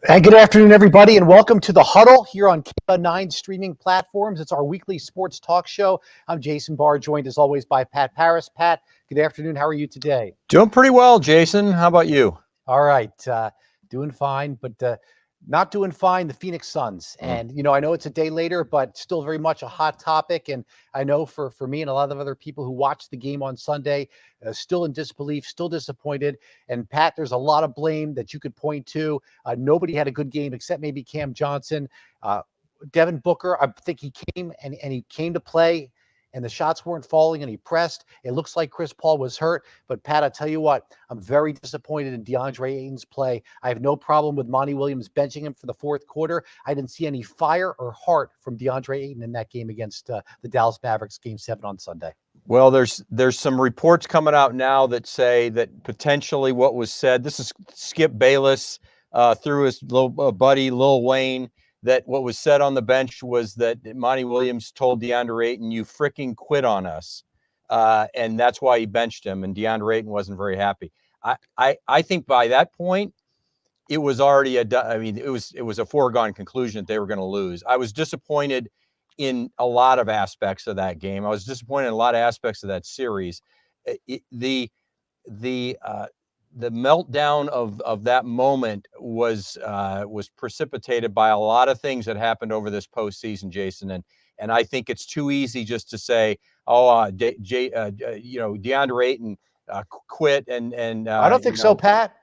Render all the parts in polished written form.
Hey, good afternoon, everybody, and welcome to the Huddle here on K9 streaming platforms. It's our weekly sports talk show. I'm Jason Barr, joined as always by Pat Parris. Pat, good afternoon. How are you today? Doing pretty well, Jason. How about you? All right, doing fine, but not doing fine. The Phoenix Suns, and I know it's a day later, but still very much a hot topic. And I know for me and a lot of other people who watched the game on Sunday, still in disbelief, still disappointed. And Pat, there's a lot of blame that you could point to. Nobody had a good game except maybe Cam Johnson. Devin Booker, I think he came and he came to play, and the shots weren't falling, and he pressed. It looks like Chris Paul was hurt. But, Pat, I tell you what, I'm very disappointed in Deandre Ayton's play. I have no problem with Monty Williams benching him for the fourth quarter. I didn't see any fire or heart from Deandre Ayton in that game against the Dallas Mavericks, Game 7 on Sunday. Well, there's some reports coming out now that say that potentially what was said, this is Skip Bayless through his little buddy Lil Wayne, that what was said on the bench was that Monty Williams told Deandre Ayton, "You freaking quit on us," and that's why he benched him. And Deandre Ayton wasn't very happy. I think by that point, it was already it was a foregone conclusion that they were going to lose. I was disappointed in a lot of aspects of that game. I was disappointed in a lot of aspects of that series. The meltdown of that moment was precipitated by a lot of things that happened over this postseason, Jason. And I think it's too easy just to say, Deandre Ayton quit and I don't think so, Pat.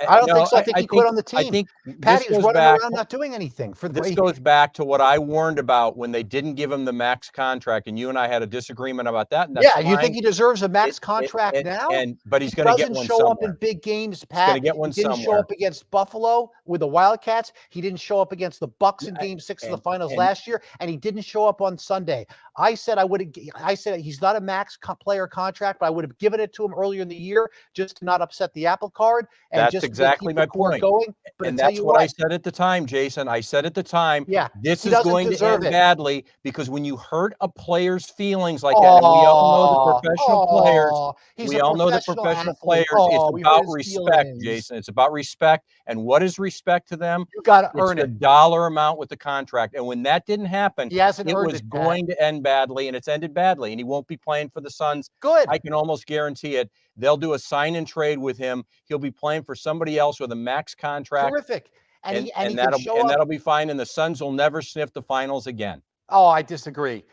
I don't think so. I think he quit on the team. I think Patty was running around not doing anything. This goes back to what I warned about when they didn't give him the max contract, and you and I had a disagreement about that. And that's you think he deserves a max contract now? But he's going to get one somewhere. He doesn't show up in big games, Pat. He's going to get one somewhere. He didn't show up against Buffalo with the Wildcats. He didn't show up against the Bucks in Game 6 of the finals last year, and he didn't show up on Sunday. I said he's not a max player contract, but I would have given it to him earlier in the year just to not upset the apple cart. And that's just exactly my point. Going. And that's what I said at the time, Jason. I said at the time, this is going to end badly, because when you hurt a player's feelings like that, and we all know the professional players, we all know the professional players, it's about respect, Jason. It's about respect. And what is respect to them? You got to earn it. It's the dollar amount with the contract. And when that didn't happen, it was going to end badly, and it's ended badly. And he won't be playing for the Suns. Good. I can almost guarantee it. They'll do a sign and trade with him. He'll be playing for somebody else with a max contract. Terrific. And that'll be fine. And the Suns will never sniff the finals again. Oh, I disagree.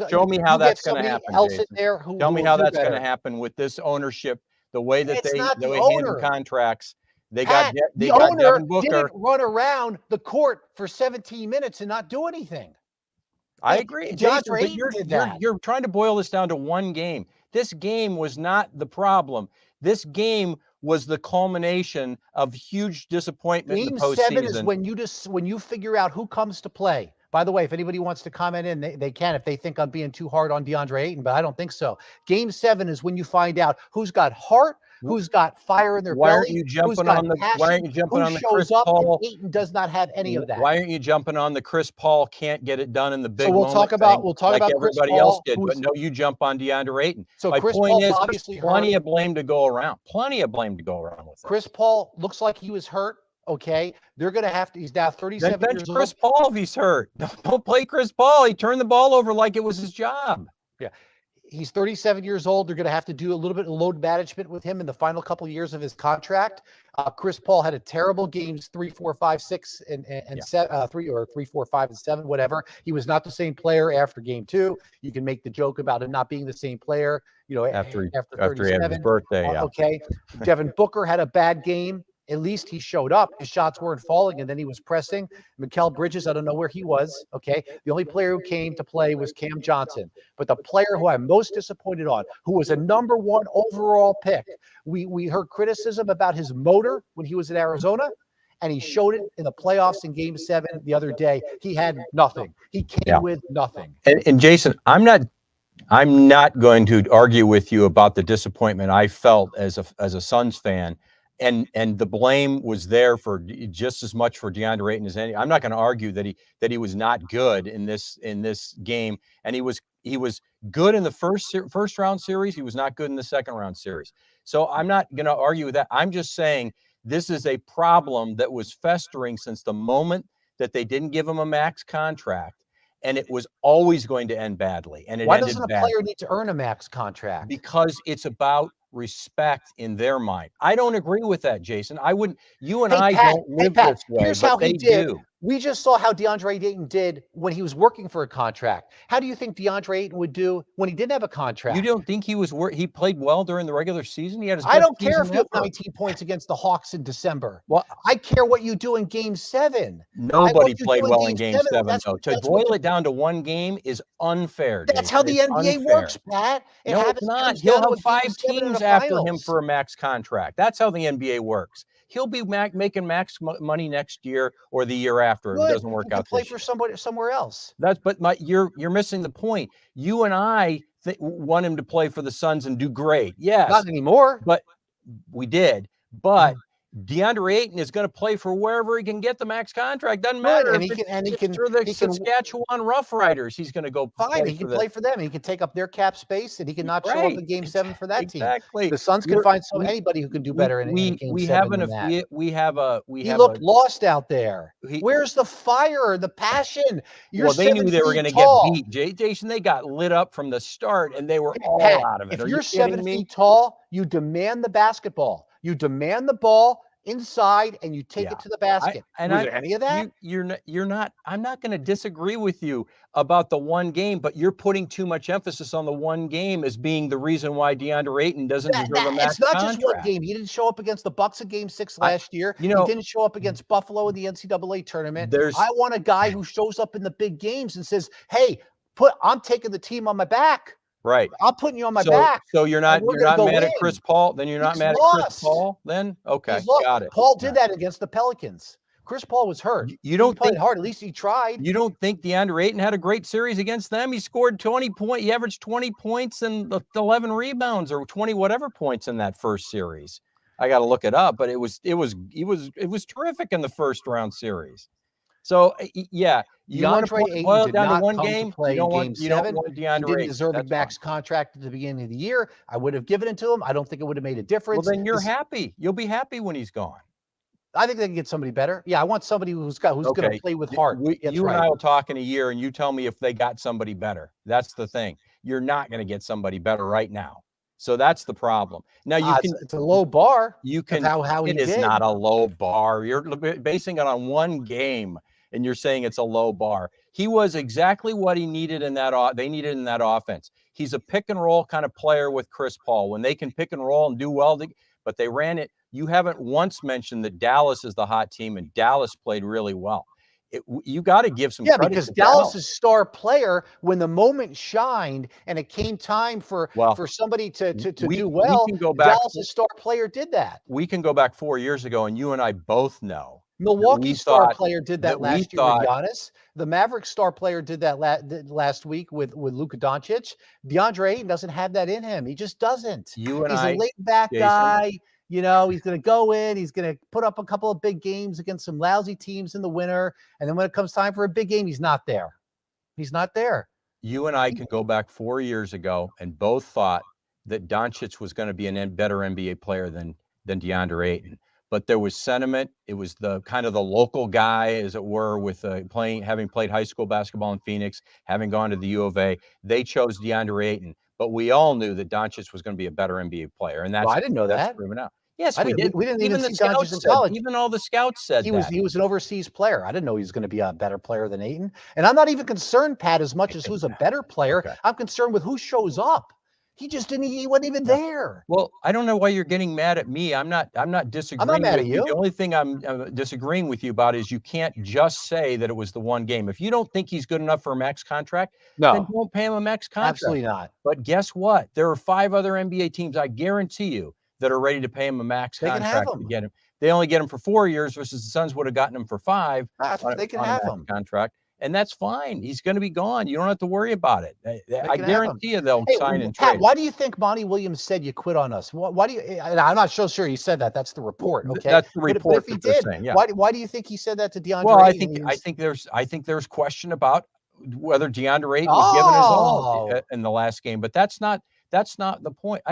Show me how that's going to happen. Else in there Tell me how that's going to happen with this ownership. The way that they handle contracts. The owner didn't run around the court for 17 minutes and not do anything. I agree. Jason, but you're trying to boil this down to one game. This game was not the problem. This game was the culmination of huge disappointment in the postseason. Game 7 is when you figure out who comes to play. By the way, if anybody wants to comment in, they can if they think I'm being too hard on Deandre Ayton, but I don't think so. Game 7 is when you find out who's got heart, who's got fire in their belly. Why aren't you jumping on the Chris Paul? Ayton does not have any of that. Why aren't you jumping on the Chris Paul can't get it done in the big moment? So we'll talk about everybody else did, but no, you jump on Deandre Ayton. So my Chris point Paul's is, obviously plenty hurt. of blame to go around. Plenty of blame to go around with it. Chris Paul looks like he was hurt. Okay, they're going to have to. He's now 37 years old. Chris Paul if he's hurt. Don't play Chris Paul. He turned the ball over like it was his job. Yeah. He's 37 years old. They're going to have to do a little bit of load management with him in the final couple of years of his contract. Chris Paul had a terrible games 3, 4, 5, 6, and 7, 3, 4, 5, and 7, whatever. He was not the same player after game 2. You can make the joke about him not being the same player, after he had his birthday. Okay. Devin Booker had a bad game. At least he showed up. His shots weren't falling, and then he was pressing. Mikal Bridges, I don't know where he was, okay? The only player who came to play was Cam Johnson. But the player who I'm most disappointed on, who was a number 1 overall pick, we heard criticism about his motor when he was in Arizona, and he showed it in the playoffs in Game 7 the other day. He had nothing. He came with nothing. And Jason, I'm not going to argue with you about the disappointment I felt as a Suns fan. And the blame was there for just as much for Deandre Ayton as any. I'm not going to argue that he was not good in this game, and he was good in the first round series. He was not good in the second round series. So I'm not going to argue with that. I'm just saying This is a problem that was festering since the moment that they didn't give him a max contract, and it was always going to end badly. And it Why ended doesn't a badly player need to earn a max contract? because it's about respect in their mind. I don't agree with that, Jason. I wouldn't. You and Hey, I Pat, don't live this way, here's how but he they did. do. We just saw how Deandre Ayton did when he was working for a contract. How do you think Deandre Ayton would do when he didn't have a contract? You don't think he played well during the regular season? He had his I best don't care season if you have ever. 19 points against the Hawks in December. Well, I care what you do in Game 7. nobody What you played do well in Game 7, that's though. what, To boil it down to one game is unfair, that's how Jason. the It's NBA unfair. works, Pat. It No, it's happens, not. comes He'll down to have a Game 5 7 in teams the after him finals. for a max contract. That's how the NBA works. He'll be making max money next year or the year after if it doesn't work out. Play for somebody somewhere else. You're missing the point. You and I want him to play for the Suns and do great. Yes, Not anymore. but we did. But Deandre Ayton is going to play for wherever he can get the max contract. Doesn't matter and if he can for the Saskatchewan Roughriders. He's going to go fine. He can play for them. He can take up their cap space, and he can not show up in Game 7 for that team. Exactly. The Suns can find anybody who can do better in Game 7 than that. He looked lost out there. Where's the fire, the passion? They knew they were going to get beat, Jason. They got lit up from the start, and they were all out of it. If you're 7 feet tall, you demand the basketball. You demand the ball inside, and you take it to the basket. Was there any of that? You're not. I'm not going to disagree with you about the one game, but you're putting too much emphasis on the one game as being the reason why Deandre Ayton doesn't deserve a max contract. It's not just one game. He didn't show up against the Bucks in Game 6 last year. He didn't show up against Buffalo in the NCAA tournament. I want a guy who shows up in the big games and says, "Hey, I'm taking the team on my back." Right. I'm putting you on my back. So you're not mad at Chris Paul? Then you're not mad at Chris Paul? Then okay, got it. Poole did that against the Pelicans. Chris Paul was hurt. You don't think hard? At least he tried. You don't think Deandre Ayton had a great series against them? He scored 20 points. He averaged 20 points and 11 rebounds, or 20 whatever points in that first series. I got to look it up, but it was terrific in the first round series. So yeah, you want to boil it down to one game. You don't want Deandre. He didn't deserve a max contract at the beginning of the year. I would have given it to him. I don't think it would have made a difference. Well, then you're happy. You'll be happy when he's gone. I think they can get somebody better. Yeah, I want somebody who's going to play with heart. You and I will talk in a year, and you tell me if they got somebody better. That's the thing. You're not going to get somebody better right now. So that's the problem. Now it's a low bar. You can how he did. It is not a low bar. You're basing it on one game, and you're saying it's a low bar. He was exactly what he needed in that. They needed in that offense. He's a pick and roll kind of player with Chris Paul. When they can pick and roll and do well, but they ran it. You haven't once mentioned that Dallas is the hot team, and Dallas played really well. You got to give some credit because to Dallas's star player, when the moment shined and it came time for somebody to do well, Dallas's star player did that. We can go back 4 years ago, and you and I both know Milwaukee's star player did that last year with Giannis. The Mavericks star player did that last week with Luka Doncic. Deandre Ayton doesn't have that in him. He just doesn't. He's a laid back guy. You know, he's going to go in, he's going to put up a couple of big games against some lousy teams in the winter. And then when it comes time for a big game, he's not there. He's not there. You and I can go back 4 years ago and both thought that Doncic was going to be a better NBA player than Deandre Ayton. But there was sentiment. It was the kind of the local guy, as it were, with having played high school basketball in Phoenix, having gone to the U of A. They chose Deandre Ayton. But we all knew that Doncic was going to be a better NBA player. And I didn't know that. Proven out. Yes, we did. We didn't even see Doncic in college. Even all the scouts said he was an overseas player. I didn't know he was going to be a better player than Ayton. And I'm not even concerned, Pat, as much as who's a better player. Okay. I'm concerned with who shows up. He just didn't. He wasn't even there. Well, I don't know why you're getting mad at me. I'm not disagreeing. I'm not mad at you. The only thing I'm disagreeing with you about is you can't just say that it was the one game. If you don't think he's good enough for a max contract, then don't pay him a max contract. Absolutely not. But guess what? There are 5 other NBA teams, I guarantee you, that are ready to pay him a max contract to get him. They only get him for 4 years versus the Suns would have gotten him for 5. They can have him contract. And that's fine. He's going to be gone. You don't have to worry about it. I guarantee you they'll sign and trade. Why do you think Monty Williams said you quit on us? Why do you? I'm not so sure he said that. That's the report. Okay, that's the report. But if he did, saying, why do you think he said that to DeAndre? Well, I think there's question about whether DeAndre Ayton was given his all in the last game, but that's not the point.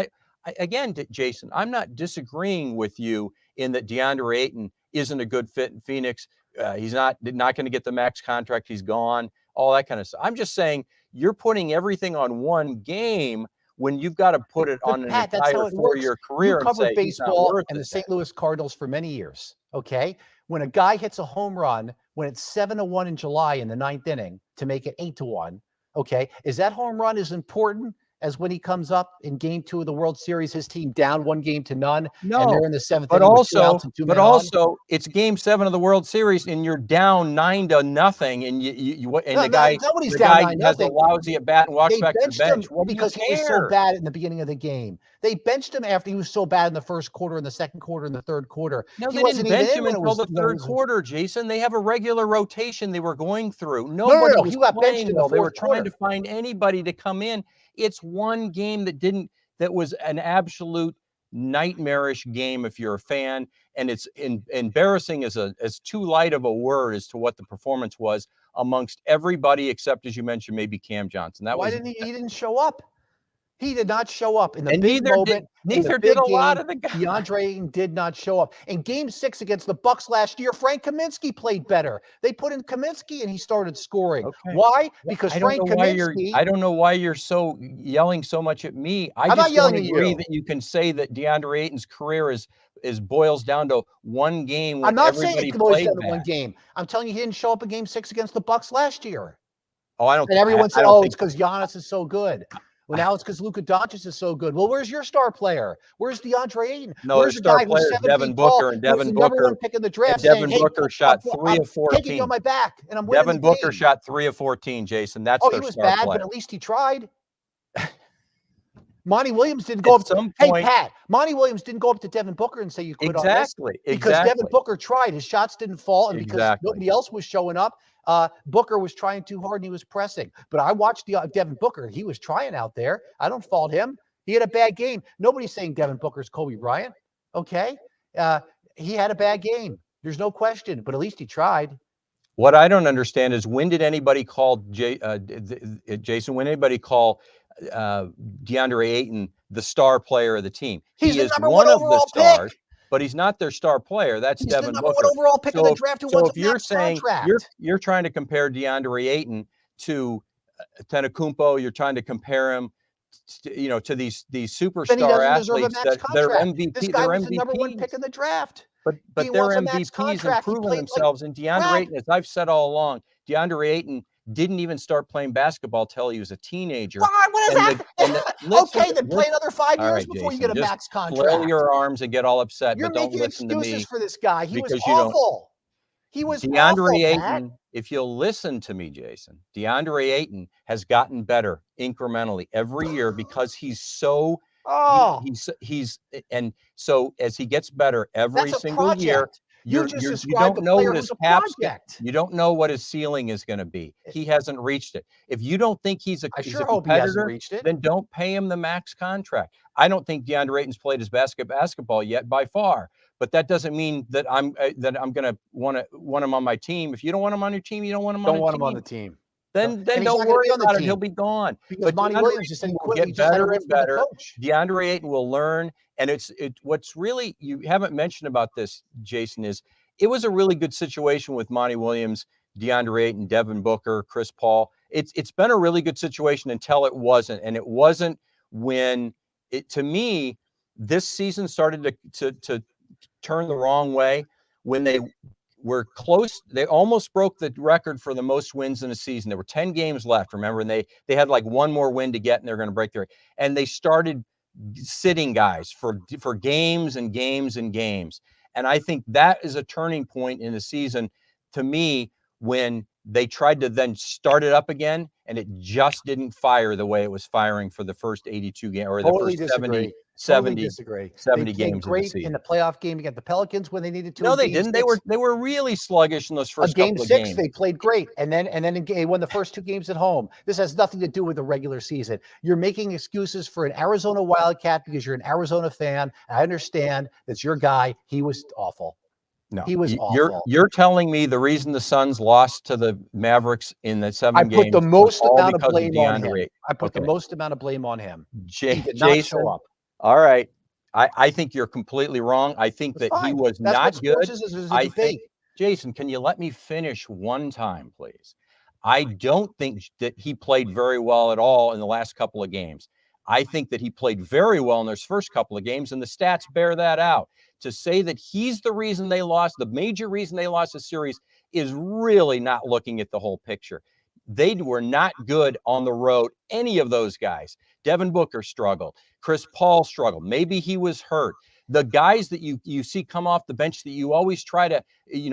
Again, Jason, I'm not disagreeing with you in that DeAndre Ayton isn't a good fit in Phoenix. He's not going to get the max contract. He's gone. All that kind of stuff. I'm just saying you're putting everything on one game when you've got to put it on an Pat, that's how entire it works. four-year You career and covered say he's not baseball worth and the it. St. Louis Cardinals for many years. Okay, when a guy hits a home run when it's 7-1 in July in the 9th inning to make it 8-1, okay, is that home run as important as when he comes up in Game 2 of the World Series, his team down 1-0, and they're in the 7th but inning with 2 outs and 2 men on? it's Game 7 of the World Series, and you're down 9-0, and the guy has a lousy at bat and walks back to the bench. What do you care? Because he was so bad in the beginning of the game. They benched him after he was so bad in the first quarter, in the second quarter, in the third quarter. No, they didn't bench him until the third quarter, Jason. They have a regular rotation they were going through. Nobody was playing well. They were trying to find anybody to come in. It's one game that was an absolute nightmarish game if you're a fan, and it's embarrassing as too light of a word as to what the performance was amongst everybody except, as you mentioned, maybe Cam Johnson. Why didn't he didn't show up? He did not show up in the and big moment. Neither did a lot of the guys. DeAndre Ayton did not show up. In Game 6 against the Bucks last year, Frank Kaminsky played better. They put in Kaminsky and he started scoring. Okay. Why? Because Frank Kaminsky. I don't know why you're so yelling so much at me. I'm not yelling at agree you. That you can say that DeAndre Ayton's career is boils down to one game. When I'm not saying it boils down to bad. one game. I'm telling you, he didn't show up in Game 6 against the Bucks last year. Oh, I don't. And everyone said, "Oh, it's because Giannis is so good." Well, now it's because Luka Doncic is so good. Well, where's your star player? Where's DeAndre Ayton? No, where's the star player is Devin Booker, and Devin Booker, number one pick in the draft. Devin Booker shot 3 of 14. Taking you on my back, and I'm winning. Devin Booker shot 3 of 14. Jason, that's he was bad, but at least he tried. Monty Williams didn't go up. Hey, Pat, Monty Williams didn't go up to Devin Booker and say you quit on this. Because Devin Booker tried. His shots didn't fall, and because nobody else was showing up, Booker was trying too hard and he was pressing. But I watched Devin Booker. He was trying out there. I don't fault him. He had a bad game. Nobody's saying Devin Booker's Kobe Bryant. Okay? He had a bad game. There's no question, but at least he tried. What I don't understand is when did anybody call Jason? When anybody call DeAndre Ayton the star player of the team? He is one of the stars, but he's not their star player. That's Devin Booker. He's the number 1 overall pick in the draft. So if you're saying you're trying to compare DeAndre Ayton to Antetokounmpo, you're trying to compare him, to these superstar athletes that they're MVP. This guy was the number 1 pick in the draft. But they're MVPs and proven themselves. And DeAndre Ayton, as I've said all along, DeAndre Ayton didn't even start playing basketball till he was a teenager. What is that? Okay, then play another 5 years before you get a max contract. Flail your arms and get all upset, You're but don't listen to me. You're making excuses for this guy. He was awful. He was DeAndre Ayton. If you'll listen to me, Jason, DeAndre Ayton has gotten better incrementally every year because he's so. And so as he gets better every single year, you don't know what his you don't know what his ceiling is going to be. He hasn't reached it. If you don't think he's a competitor, then don't pay him the max contract. I don't think DeAndre Ayton's played his basketball yet by far, but that doesn't mean that I'm going to want him on my team. If you don't want him on your team, you don't want him on the team. Then don't worry about it. He'll be gone. Because Monty Williams is saying will get better and better. DeAndre Ayton will learn. And what's really, you haven't mentioned about this, Jason, is it was a really good situation with Monty Williams, DeAndre Ayton, Devin Booker, Chris Paul. It's been a really good situation until it wasn't. And it wasn't when to me, this season started to turn the wrong way when they were close. They almost broke the record for the most wins in a season. There were 10 games left, remember, and they had like one more win to get, and they're going to break their. And they started sitting guys for games and games and games. And I think that is a turning point in the season to me when they tried to then start it up again, and it just didn't fire the way it was firing for the first 82 games or the first 70 games great in the playoff game against the Pelicans when they needed to. No, they didn't. They were really sluggish in those first couple of games. Game 6, they played great, and then they won the first 2 games at home. This has nothing to do with the regular season. You're making excuses for an Arizona Wildcat because you're an Arizona fan. I understand that's your guy. He was awful. No, he was awful. You're telling me the reason the Suns lost to the Mavericks in the 7 games. I put the most amount of blame on him. He did not show up. All right. I think you're completely wrong. I think That's that he fine. was That's what not sports good. is a I think, debate. Jason, can you let me finish one time, please? I don't think that he played very well at all in the last couple of games. I think that he played very well in those first couple of games, and the stats bear that out. To say that he's the reason they lost, the major reason they lost the series, is really not looking at the whole picture. They were not good on the road, any of those guys. Devin Booker struggled. Chris Paul struggled. Maybe he was hurt. The guys that you see come off the bench that you always try to,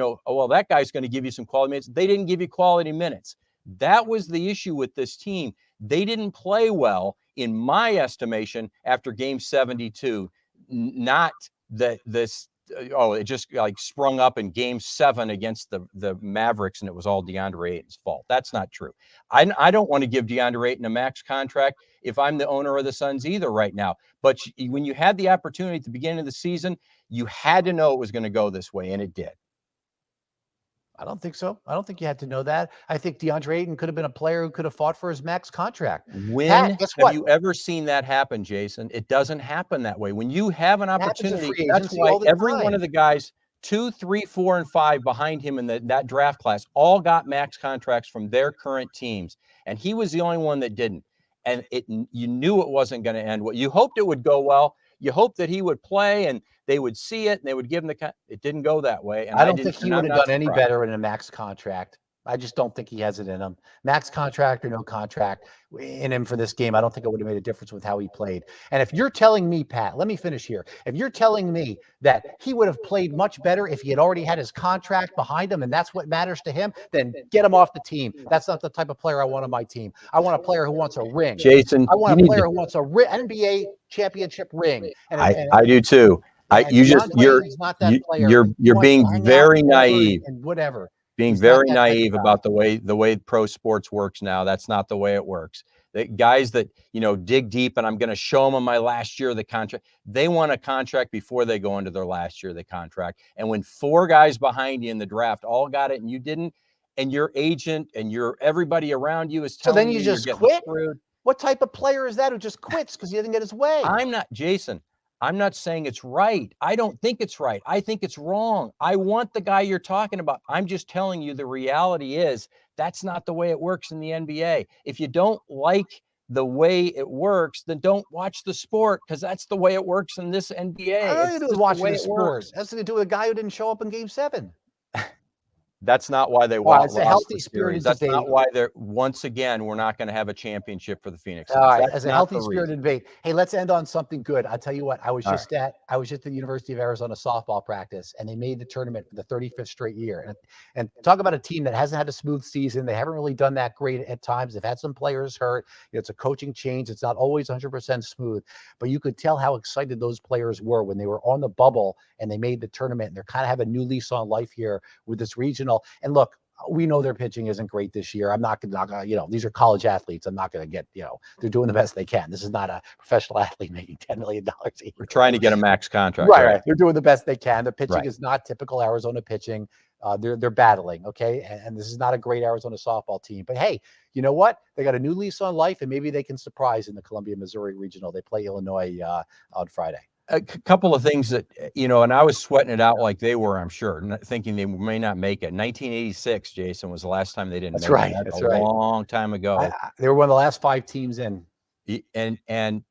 oh, well, that guy's going to give you some quality minutes. They didn't give you quality minutes. That was the issue with this team. They didn't play well, in my estimation, after game 72. Not that this, it just like sprung up in game 7 against the Mavericks and it was all Deandre Ayton's fault. That's not true. I don't want to give Deandre Ayton a max contract if I'm the owner of the Suns either right now. But when you had the opportunity at the beginning of the season, you had to know it was going to go this way, and it did. I don't think so. I don't think you had to know that. I think DeAndre Ayton could have been a player who could have fought for his max contract. When Pat, guess have what? you ever seen that happen, Jason? It doesn't happen that way. When you have an It happens in opportunity, free that's agency why all the every one time. of the guys, 2, 3, 4, and 5 behind him in that draft class, all got max contracts from their current teams. And he was the only one that didn't. And you knew it wasn't going to end well. You hoped it would go well. You hoped that he would play and they would see it and they would give him it didn't go that way. And I don't think he would I'm have not done any surprised. better in a max contract. I just don't think he has it in him. Max contract or no contract in him for this game, I don't think it would have made a difference with how he played. And if you're telling me, Pat, let me finish here. If you're telling me that he would have played much better if he had already had his contract behind him and that's what matters to him, then get him off the team. That's not the type of player I want on my team. I want a player who wants a ring. Jason, I want a player who wants a NBA championship ring. I do too. You're being very naive. And whatever. Being He's not very that type of naive guy. about the way pro sports works now. That's not the way it works. The guys that, dig deep and I'm going to show them in my last year of the contract, they want a contract before they go into their last year of the contract. And when 4 guys behind you in the draft all got it and you didn't, and your agent and everybody around you is telling then you just you're getting quit? screwed. What type of player is that who just quits because he doesn't get his way? Jason, I'm not saying it's right. I don't think it's right. I think it's wrong. I want the guy you're talking about. I'm just telling you the reality is that's not the way it works in the NBA. If you don't like the way it works, then don't watch the sport because that's the way it works in this NBA. I don't even watching the sport. It has to do with a guy who didn't show up in game 7. That's not why they Well, it's lost a healthy the spirited series. That's debate. not why once again, we're not going to have a championship for the Phoenix Suns. All right, That's as a not healthy the spirited reason. debate. Hey, let's end on something good. I'll tell you what, I was All just at the University of Arizona softball practice, and they made the tournament for the 35th straight year. And talk about a team that hasn't had a smooth season. They haven't really done that great at times. They've had some players hurt. It's a coaching change. It's not always 100% smooth, but you could tell how excited those players were when they were on the bubble and they made the tournament. And they're kind of have a new lease on life here with this regional. And look, we know their pitching isn't great this year. I'm not gonna, these are college athletes. I'm not gonna get, they're doing the best they can. This is not a professional athlete making $10 million a year. We're trying to get a max contract. Right. They're doing the best they can. The pitching Right. is not typical Arizona pitching. They're battling, okay? And this is not a great Arizona softball team. But hey, you know what? They got a new lease on life, and maybe they can surprise in the Columbia, Missouri regional. They play Illinois on Friday. A couple of things that, and I was sweating it out like they were, I'm sure, thinking they may not make it. 1986, Jason, was the last time they didn't make it. That's a long time ago. They were one of the last 5 teams in. And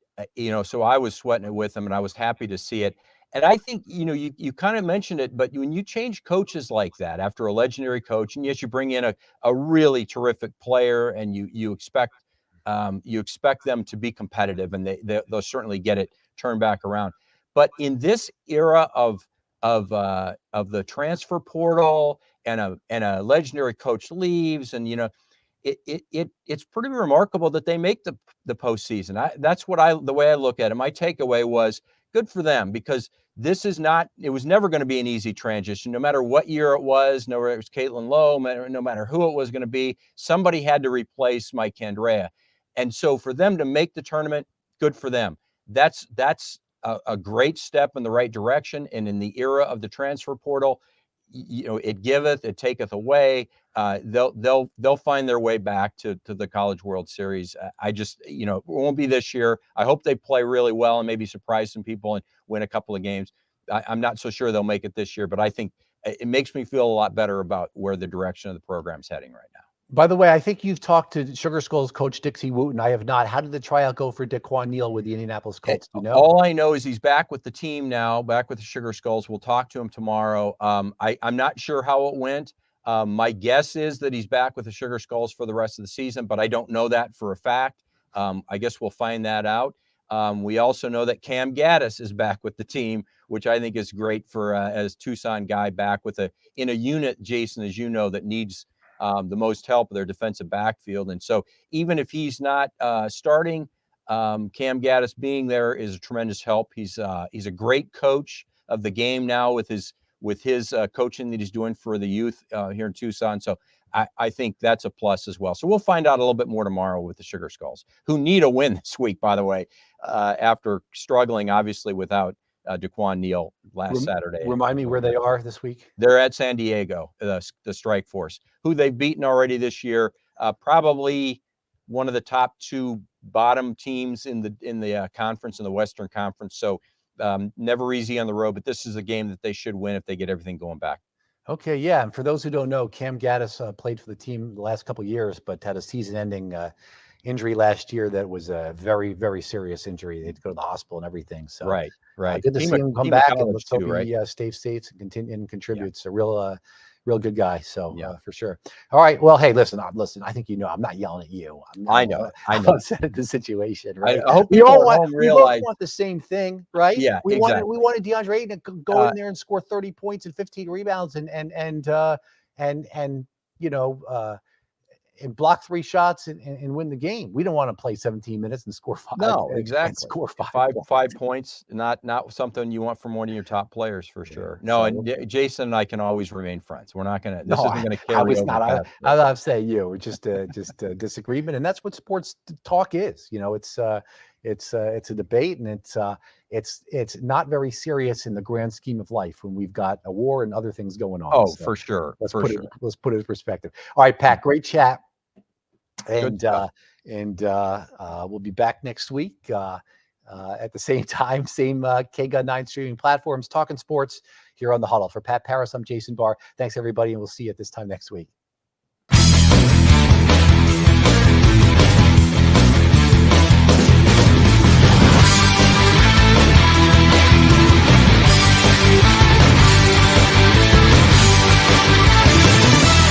so I was sweating it with them, and I was happy to see it. And I think, you kind of mentioned it, but when you change coaches like that after a legendary coach, and yes, you bring in a really terrific player, and you expect them to be competitive, and they'll certainly get it turned back around. But in this era of the transfer portal and a legendary coach leaves, and it's pretty remarkable that they make the postseason. That's the way I look at it. My takeaway was good for them, because it was never going to be an easy transition, no matter what year it was, no matter it was Caitlin Lowe, no matter who it was going to be, somebody had to replace Mike Candrea. And so for them to make the tournament, good for them. That's a great step in the right direction. And in the era of the transfer portal, it giveth, it taketh away. They'll find their way back to the College World Series. I just, it won't be this year. I hope they play really well and maybe surprise some people and win a couple of games. I'm not so sure they'll make it this year, but I think it makes me feel a lot better about where the direction of the program's heading right now. By the way, I think you've talked to Sugar Skulls coach Dixie Wooten. I have not. How did the tryout go for Daquan Neal with the Indianapolis Colts? Do you know? All I know is he's back with the team now, back with the Sugar Skulls. We'll talk to him tomorrow. I'm not sure how it went. My guess is that he's back with the Sugar Skulls for the rest of the season, but I don't know that for a fact. I guess we'll find that out. We also know that Cam Gaddis is back with the team, which I think is great for as Tucson guy back in a unit, Jason, as you know, that needs the most help of their defensive backfield. And so even if he's not starting, Cam Gaddis being there is a tremendous help. He's a great coach of the game now with his coaching that he's doing for the youth here in Tucson. So I think that's a plus as well. So we'll find out a little bit more tomorrow with the Sugar Skulls, who need a win this week, by the way, after struggling, obviously, without Daquan Neal last Saturday. Remind me where they are this week. They're at San Diego, the Strike Force, who they've beaten already this year. Probably one of the top two bottom teams in the conference, in the Western Conference. So never easy on the road, but this is a game that they should win if they get everything going back. Okay, yeah. And for those who don't know, Cam Gaddis played for the team the last couple of years, but had a season-ending injury last year that was a very, very serious injury. They had to go to the hospital and everything. So right. Good to see him come back, and let's hope he stays safe and continue and contributes. Yeah. A real good guy. So for sure. All right. Well, hey, listen. I think I'm not yelling at you. I know. Upset at the situation. Right. I hope we both want the same thing, right? Yeah. We wanted Deandre Ayton to go in there and score 30 points and 15 rebounds and block 3 shots and win the game. We don't want to play 17 minutes and score 5. No, exactly. And score 5 points. Not something you want from one of your top players for sure. No, and Jason and I can always remain friends. We're not going to. This isn't going to carry. I was not. I'm saying you. It's just a disagreement, and that's what sports talk is. It's a debate, and it's not very serious in the grand scheme of life when we've got a war and other things going on. Oh, so for sure. Let's put it in perspective. All right, Pat, great chat. And we'll be back next week at the same time, same KGUN9 streaming platforms, talking sports here on the Huddle. For Pat Parris, I'm Jason Barr. Thanks, everybody, and we'll see you at this time next week.